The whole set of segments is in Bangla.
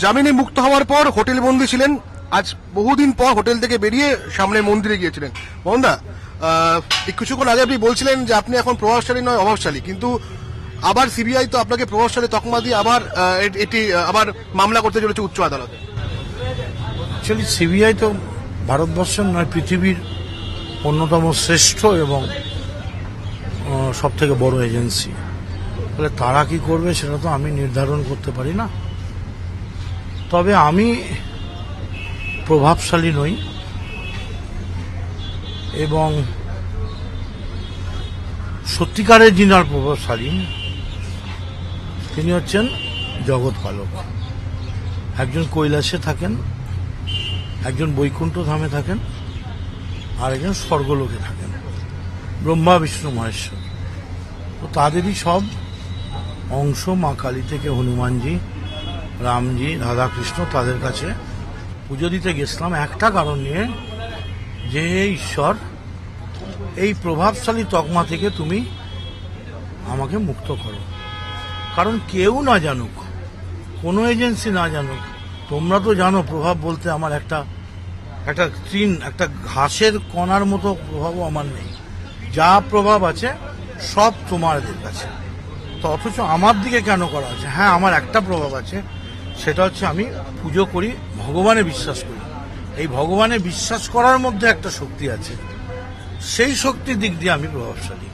জামিনে মুক্ত হওয়ার পর হোটেল বন্দী ছিলেন, আজ বহুদিন পর হোটেল থেকে বেরিয়ে সামনে মন্দিরে গিয়েছিলেন। মোহনদা, কিছুক্ষণ আগে আপনি বলছিলেন যে আপনি এখন প্রভাবশালী নয় অভাবশালী, কিন্তু আবার সিবিআই তো আপনাকে প্রভাবশালী তকমা দিয়ে আবার এটি আবার মামলা করতে চলেছে উচ্চ আদালতে। অ্যাকচুয়ালি সিবিআই তো ভারতবর্ষের নয়, পৃথিবীর অন্যতম শ্রেষ্ঠ এবং সব থেকে বড় এজেন্সি। তাহলে তারা কি করবে সেটা তো আমি নির্ধারণ করতে পারি না। তবে আমি প্রভাবশালী নই এবং সত্যিকারের যিনি প্রভাবশালী তিনি হচ্ছেন জগৎ পালক। একজন কৈলাসে থাকেন, একজন বৈকুণ্ঠ ধামে থাকেন, আর একজন স্বর্গলোকে থাকেন, ব্রহ্মা বিষ্ণু মহেশ্বর। তো তাদেরই সব অংশ মা কালী থেকে হনুমানজি, রামজি, রাধাকৃষ্ণ, তাদের কাছে পুজো দিতে গেছিলাম একটা কারণ নিয়ে, যে ঈশ্বর এই প্রভাবশালী তকমা থেকে তুমি আমাকে মুক্ত করো। কারণ কেউ না জানুক, কোনো এজেন্সি না জানুক, তোমরা তো জানো প্রভাব বলতে আমার একটা একটা ঘাসের কণার মতো প্রভাবও আমার নেই। যা প্রভাব আছে সব তোমাদের কাছে। তো অথচ আমার দিকে কেন করা আছে? হ্যাঁ, আমার একটা প্রভাব আছে, সেটা হচ্ছে আমি পুজো করি, ভগবানে বিশ্বাস করি। এই ভগবানে বিশ্বাস করার মধ্যে একটা শক্তি আছে, সেই শক্তির দিক দিয়ে আমি প্রভাবশালী।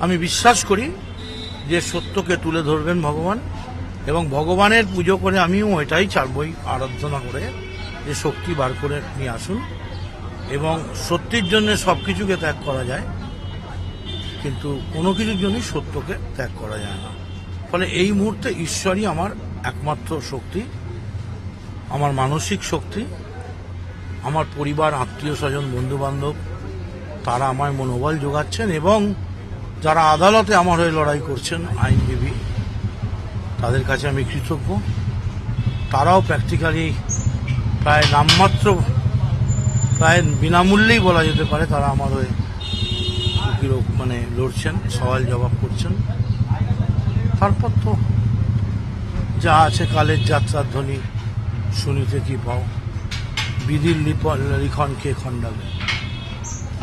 আমি বিশ্বাস করি যে সত্যকে তুলে ধরবেন ভগবান, এবং ভগবানের পুজো করে আমিও এটাই চাইবই, আরাধনা করে যে শক্তি বার করে নিয়ে আসুন। এবং সত্যির জন্য সবকিছুকে ত্যাগ করা যায়, কিন্তু কোনো কিছুর জন্যই সত্যকে ত্যাগ করা যায় না। ফলে এই মুহূর্তে ঈশ্বরই আমার একমাত্র শক্তি, আমার মানসিক শক্তি। আমার পরিবার, আত্মীয় স্বজন, বন্ধু বান্ধব, তারা আমায় মনোবল যোগাচ্ছেন, এবং যারা আদালতে আমার হয়ে লড়াই করছেন, আইনজীবী, তাদের কাছে আমি কৃতজ্ঞ। তারাও প্র্যাকটিক্যালি প্রায় নামমাত্র, প্রায় বিনামূল্যেই বলা যেতে পারে, তারা আমার হয়ে লড়ছেন, সওয়াল জবাব করছেন। তারপর তো যা আছে, কালের যাত্রার ধ্বনি শুনিতে কি পাও, বিধির লিখন কে খণ্ডাবে।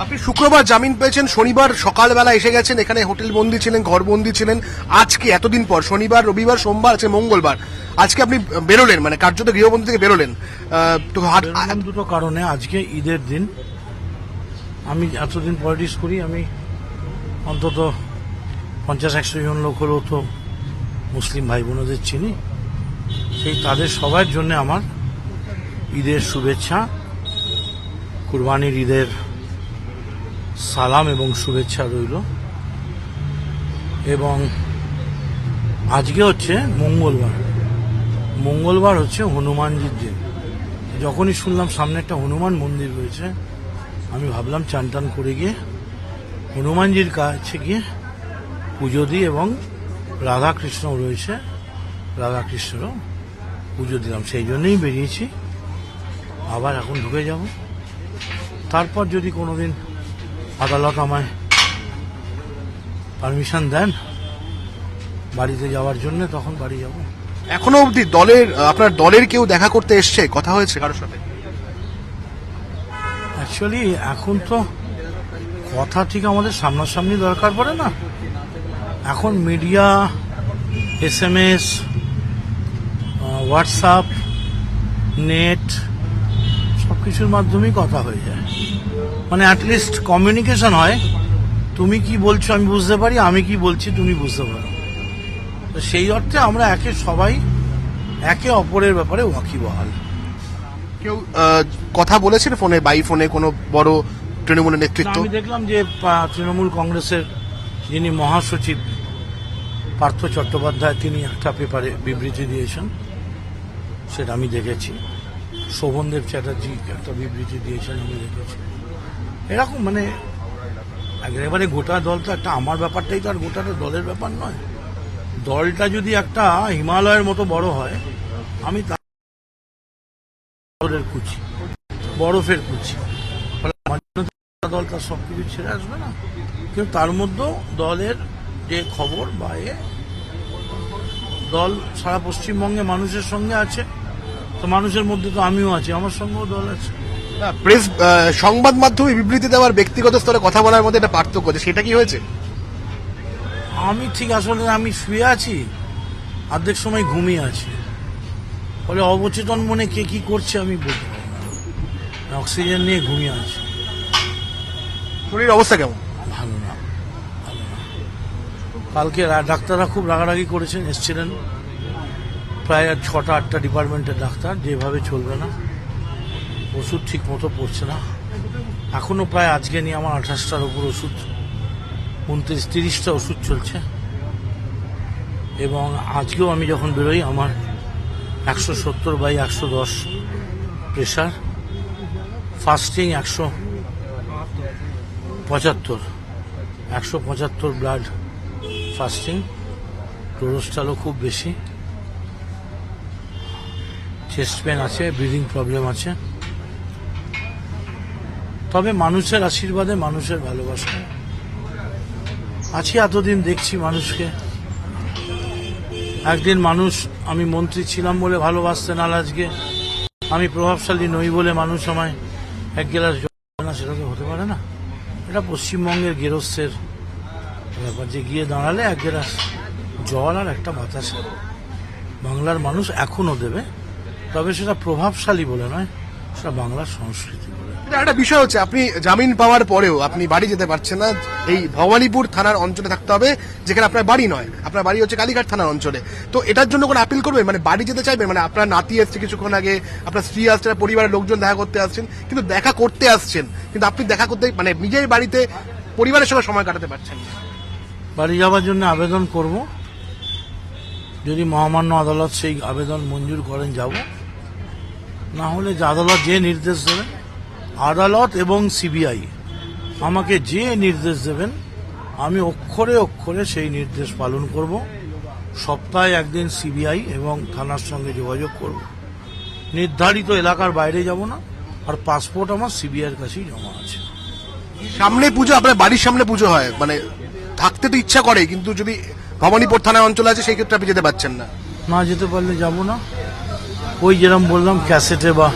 আপনি শুক্রবার জামিন পেয়েছেন, শনিবার সকালবেলা এসে গেছেন এখানে, হোটেল বন্দী ছিলেন, ঘর বন্দী ছিলেন। আজকে এতদিন পর, শনিবার, রবিবার, সোমবার, আছে মঙ্গলবার, আজকে আপনি বেরোলেন, মানে কার্যত গৃহবন্দী থেকে বেরোলেন। দুটো কারণে। আজকে ঈদের দিন। আমি এতদিন পলিটিক্স করি, আমি অন্তত 50-100 জন লোক হলেও তো মুসলিম ভাই বোনদের চিনি। সেই তাদের সবার জন্য আমার ঈদের শুভেচ্ছা, কুরবানির ঈদের সালাম এবং শুভেচ্ছা রইল। এবং আজকে হচ্ছে মঙ্গলবার হচ্ছে হনুমানজির দিন। যখনই শুনলাম সামনে একটা হনুমান মন্দির রয়েছে, আমি ভাবলাম চান টান করে গিয়ে হনুমানজির কাছে গিয়ে পুজো দিই, এবং রাধাকৃষ্ণ রয়েছে, রাধাকৃষ্ণেরও পুজো দিলাম। সেই জন্যই বেরিয়েছি। আবার এখন ঢুকে যাব। তারপর যদি কোনোদিন আদালত আমায় পারমিশন দেন বাড়িতে যাওয়ার জন্য, তখন বাড়ি যাব। এখনো অবধি আপনার দলের কেউ দেখা করতে এসছে, কথা হয়েছে কারোর সাথে? অ্যাকচুয়ালি এখন তো কথা ঠিক আমাদের সামনাসামনি দরকার পড়ে না। এখন মিডিয়া, SMS, হোয়াটসঅ্যাপ, নেট, সব কিছুর মাধ্যমেই কথা হয়ে যায়। মানে অ্যাটলিস্ট কমিউনিকেশন হয়। তুমি কি বলছো আমি বুঝতে পারি, আমি কি বলছি তুমি বুঝতে পারো। তো সেই অর্থে আমরা সবাই একে অপরের ব্যাপারে ওয়াকিবহাল। কেউ কথা বলেছেন ফোনে, বাই ফোনে, কোনো বড় তৃণমূলের নেতৃত্ব? আমি দেখলাম যে তৃণমূল কংগ্রেসের যিনি মহাসচিব পার্থ চট্টোপাধ্যায়, তিনি একটা পেপারে বিবৃতি দিয়েছেন, সেটা আমি দেখেছি। শোভনদেব চ্যাটার্জি একটা বিবৃতি দিয়েছেন, আমি দেখেছি। এরকম একেবারে গোটা দল তো একটা, আমার ব্যাপারটাই তো আর গোটাটা দলের ব্যাপার নয়। দলটা যদি একটা হিমালয়ের মতো বড় হয়, আমি তাদের কুচি, বরফের কুচি, দল তার সবকিছু ছেড়ে আসবে না। কিন্তু তার মধ্যেও দলের যে খবর বা দল সারা পশ্চিমবঙ্গে মানুষের সঙ্গে আছে, তো মানুষের মধ্যে তো আমিও আছি, আমার সঙ্গেও দল আছে। প্রেস সংবাদ মাধ্যমে বিবৃতি দেওয়ার ব্যক্তিগত স্তরে কথা বলার মধ্যে একটা পার্থক্য আছে, সেটা কি হয়েছে? আমি ঠিক আসলে আমি শুয়ে আছি, অর্ধেক সময় ঘুমিয়ে আছি, ফলে অবচেতন মনে কে কি করছে আমি বলতে পারি না। অক্সিজেন নিয়ে ঘুমিয়ে আছি। শরীর অবস্থা কেমন? ভালো না, ভালো না। কালকে ডাক্তাররা খুব রাগারাগি করেছেন, এসছিলেন প্রায় 6-8টা ডিপার্টমেন্টের ডাক্তার, যেভাবে চলবে না, ওষুধ ঠিক মতো পড়ছে না। এখনো প্রায় আজকে নিয়ে আমার 28টার উপর ওষুধ, 29-30টা ওষুধ চলছে, এবং আজকেও আমি যখন বেরোই আমার 170/110 প্রেশার, ফাস্টিং 175 ব্লাড ফাস্টিং, কোলেস্ট্রলও খুব বেশি, চেস্ট পেন আছে, ব্রিদিং প্রবলেম আছে। তবে মানুষের আশীর্বাদে, মানুষের ভালোবাসা আছি, এতদিন দেখছি মানুষকে। একদিন মানুষ, আমি মন্ত্রী ছিলাম বলে ভালোবাসতেন, আর আজকে আমি প্রভাবশালী নই বলে মানুষ আমায় এক গেলাস জল দেয় না, সেটা তো হতে পারে না। এটা পশ্চিমবঙ্গের গেরস্থের ব্যাপার, যে গিয়ে দাঁড়ালে এক গেলাস জল আর একটা বাতাসা বাংলার মানুষ এখনো দেবে, তবে সেটা প্রভাবশালী বলে নয়, সেটা বাংলার সংস্কৃতি বলে। এটা একটা বিষয় হচ্ছে, আপনি জামিন পাওয়ার পরেও আপনি বাড়ি যেতে পারছেন না, এই ভবানীপুর থানার অঞ্চলে থাকতে হবে, যেখানে আপনার বাড়ি নয়, আপনার বাড়ি হচ্ছে কালীঘাট থানার অঞ্চলে। তো এটার জন্য কোনো আপিল করবেন, মানে বাড়ি যেতে চাইবেন? মানে আপনার নাতি এসছে কিছুক্ষণ আগে, আপনার স্ত্রী আসছে, পরিবারের লোকজন দেখা করতে আসছেন, কিন্তু আপনি দেখা করতে মানে নিজের বাড়িতে পরিবারের সঙ্গে সময় কাটাতে পারছেন না। বাড়ি যাওয়ার জন্য আবেদন করব, যদি মহামান্য আদালত সেই আবেদন মঞ্জুর করেন যাব, না হলে যে আদালত যে নির্দেশ দেবেন, আদালত এবং সিবিআই আমাকে যে নির্দেশ দেবেন, আমি অক্ষরে অক্ষরে সেই নির্দেশ পালন করব। সপ্তাহে একদিন সিবিআই এবং থানার সঙ্গে যোগাযোগ করব, নির্ধারিত এলাকার বাইরে যাব না, আর পাসপোর্ট আমার সিবিআইয়ের কাছেই জমা আছে। সামনে পুজো, আপনার বাড়ির সামনে পুজো হয়, মানে থাকতে তো ইচ্ছা করে, কিন্তু যদি ভবানীপুর থানার অঞ্চল আছে সেই ক্ষেত্রে আপনি যেতে পারছেন না। না যেতে পারলে যাব না, ওই যেরকম বললাম ক্যাসেটে বা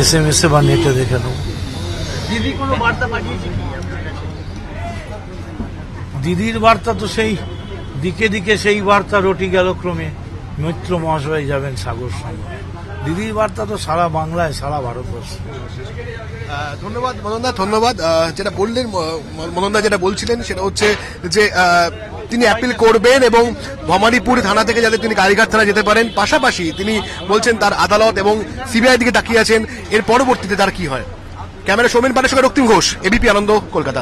SMS-এ বা নেটে দেখে নেব। দিদি কোনো বার্তা পাঠিয়েছে কি আপনার কাছে? দিদির বার্তা তো সেই দিকে দিকে, সেই বার্তা রটি গেল ক্রমে, মৈত্র মহাশয় যাবেন সাগর সঙ্গে। দিদির বার্তা তো সারা বাংলায়, সারা ভারতবর্ষ। ধন্যবাদ মদনদা, ধন্যবাদ। যেটা বললেন মদনদা, যেটা বলছিলেন সেটা হচ্ছে যে তিনি অ্যাপিল করবেন এবং ভবানীপুর থানা থেকে যাতে তিনি কালীঘাট থানা যেতে পারেন। পাশাপাশি তিনি বলছেন তার আদালত এবং সিবিআই দিকে তাকিয়ে আছেন, এর পরবর্তীতে তার কি হয়। ক্যামেরা সৌমেন পাটের সঙ্গে রক্তিম ঘোষ, এবিপি আনন্দ, কলকাতা।